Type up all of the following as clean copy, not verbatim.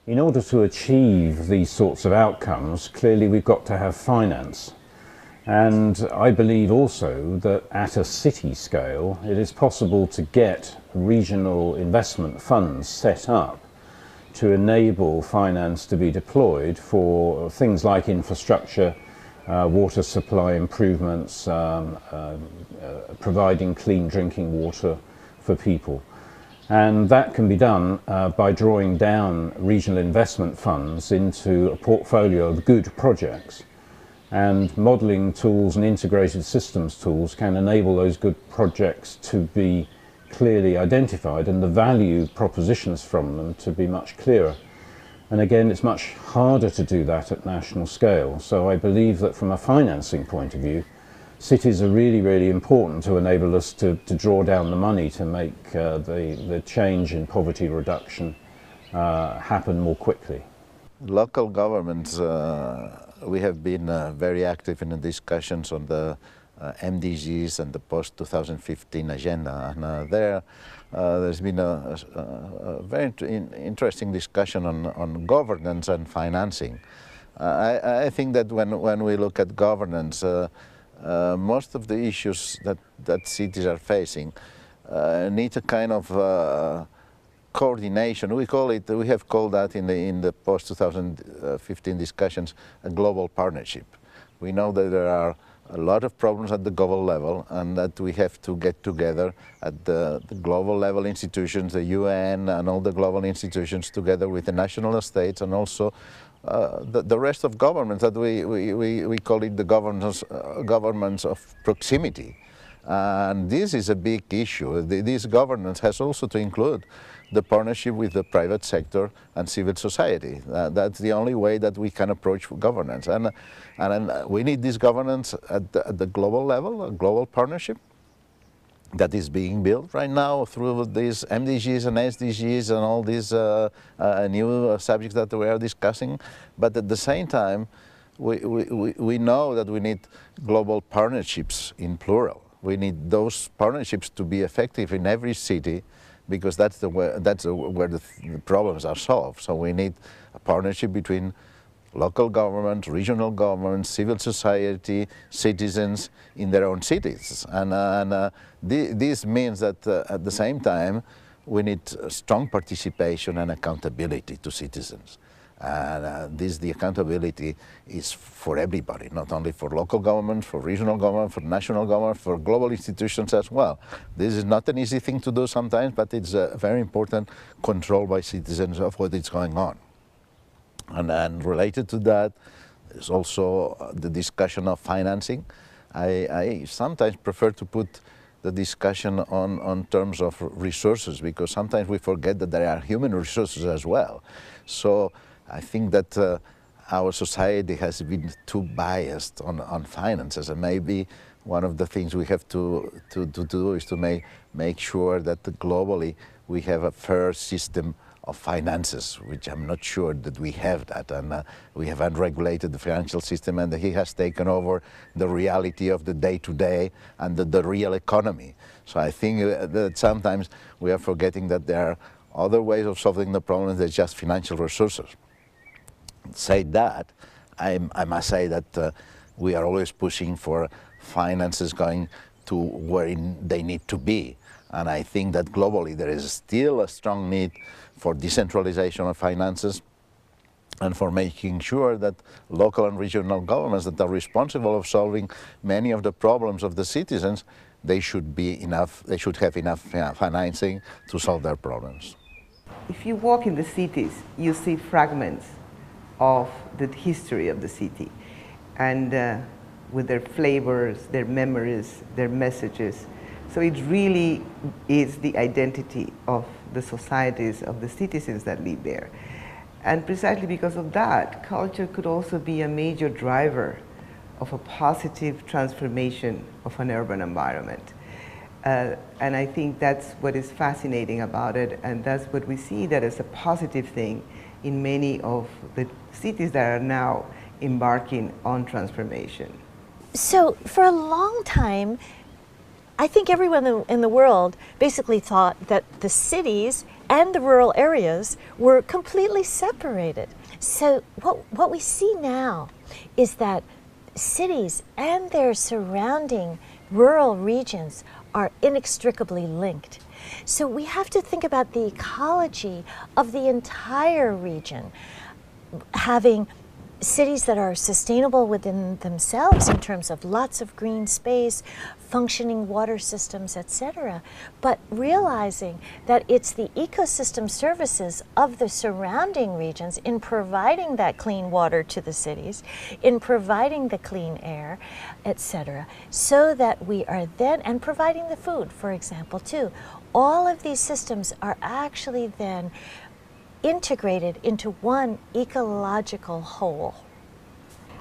In order to achieve these sorts of outcomes, clearly we've got to have finance. And I believe also that at a city scale, it is possible to get regional investment funds set up to enable finance to be deployed for things like infrastructure, water supply improvements, providing clean drinking water for people. And that can be done by drawing down regional investment funds into a portfolio of good projects. And modelling tools and integrated systems tools can enable those good projects to be clearly identified and the value propositions from them to be much clearer. And again, it's much harder to do that at national scale. So I believe that from a financing point of view, cities are really, really important to enable us to draw down the money to make the change in poverty reduction happen more quickly. Local governments, we have been very active in the discussions on the MDGs and the post-2015 agenda, and there's been a very interesting discussion on governance and financing. I think that when we look at governance, most of the issues that cities are facing need a kind of coordination. We have called that in the post-2015 discussions a global partnership. We know that there are a lot of problems at the global level and that we have to get together at the global level institutions, the UN and all the global institutions together with the national states and also the rest of governments that we call it the governments of proximity. And this is a big issue. This governance has also to include the partnership with the private sector and civil society. That's the only way that we can approach governance. And we need this governance at the global level, a global partnership that is being built right now through these MDGs and SDGs and all these new subjects that we are discussing. But at the same time, we know that we need global partnerships in plural. We need those partnerships to be effective in every city, because that's where the problems are solved. So we need a partnership between local government, regional government, civil society, citizens in their own cities. And this means that at the same time we need strong participation and accountability to citizens. And the accountability is for everybody, not only for local government, for regional government, for national government, for global institutions as well. This is not an easy thing to do sometimes, but it's a very important control by citizens of what is going on. And related to that is also the discussion of financing. I sometimes prefer to put the discussion on terms of resources, because sometimes we forget that there are human resources as well. So I think that our society has been too biased on finances, and maybe one of the things we have to do is to make sure that globally we have a fair system of finances, which I'm not sure that we have that, and we have unregulated the financial system, and he has taken over the reality of the day-to-day and the real economy. So I think that sometimes we are forgetting that there are other ways of solving the problem than just financial resources. Say that, I must say that we are always pushing for finances going to where they need to be. And I think that globally there is still a strong need for decentralization of finances and for making sure that local and regional governments that are responsible of solving many of the problems of the citizens, they should have enough financing to solve their problems. If you walk in the cities, you see fragments of the history of the city, and with their flavors, their memories, their messages. So it really is the identity of the societies, of the citizens that live there. And precisely because of that, culture could also be a major driver of a positive transformation of an urban environment. And I think that's what is fascinating about it, and that's what we see that as a positive thing in many of the cities that are now embarking on transformation. So for a long time, I think everyone in the world basically thought that the cities and the rural areas were completely separated. So what we see now is that cities and their surrounding rural regions are inextricably linked. So we have to think about the ecology of the entire region, having cities that are sustainable within themselves in terms of lots of green space, functioning water systems, etc., but realizing that it's the ecosystem services of the surrounding regions in providing that clean water to the cities, in providing the clean air, etc., so that we are then, and providing the food, for example, too. All of these systems are actually then integrated into one ecological whole.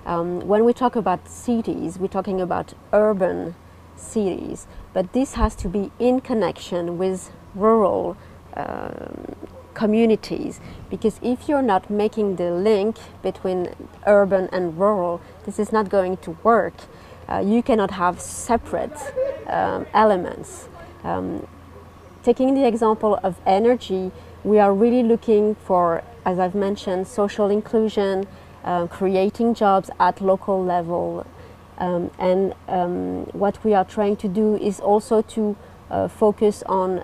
When we talk about cities, we're talking about urban cities, but this has to be in connection with rural communities, because if you're not making the link between urban and rural, this is not going to work. You cannot have separate elements. Taking the example of energy, we are really looking for, as I've mentioned, social inclusion, creating jobs at local level. And what we are trying to do is also to focus on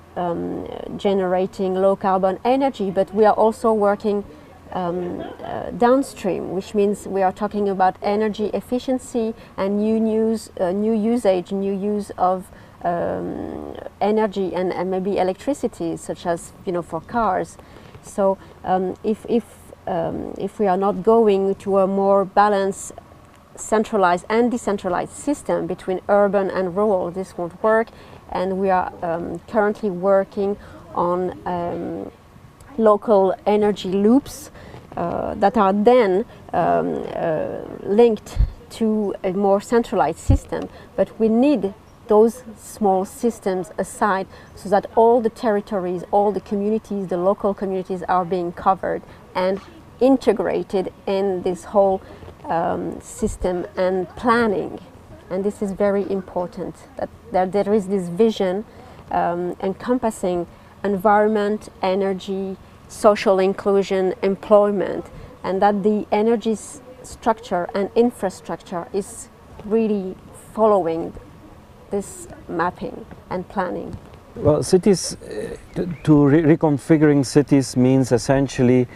generating low carbon energy, but we are also working downstream, which means we are talking about energy efficiency and new usage, new use of energy and maybe electricity, such as, you know, for cars. So if we are not going to a more balanced, centralized and decentralized system between urban and rural, this won't work. And we are currently working on local energy loops that are then linked to a more centralized system. But we need those small systems aside so that all the territories, all the communities, the local communities are being covered and integrated in this whole system and planning. And this is very important, that there is this vision encompassing environment, energy, social inclusion, employment, and that the energy structure and infrastructure is really following this mapping and planning. Well, cities, reconfiguring cities means essentially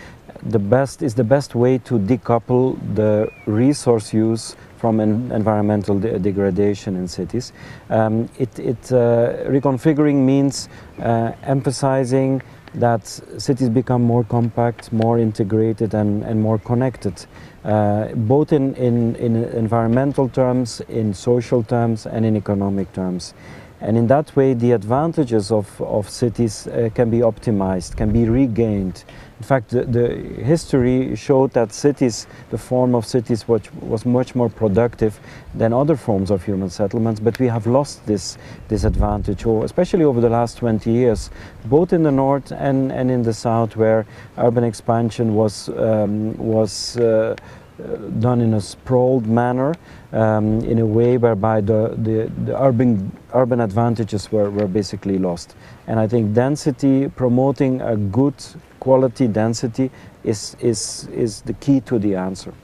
the best way to decouple the resource use from environmental degradation in cities. Reconfiguring means emphasizing that cities become more compact, more integrated and more connected, both in environmental terms, in social terms and in economic terms. And in that way the advantages of cities can be optimized, can be regained. In fact, the history showed that cities, the form of cities was much more productive than other forms of human settlements, but we have lost this advantage, especially over the last 20 years, both in the north and in the south, where urban expansion was done in a sprawled manner, in a way whereby the urban advantages were basically lost. And I think density, promoting a good quality density is the key to the answer.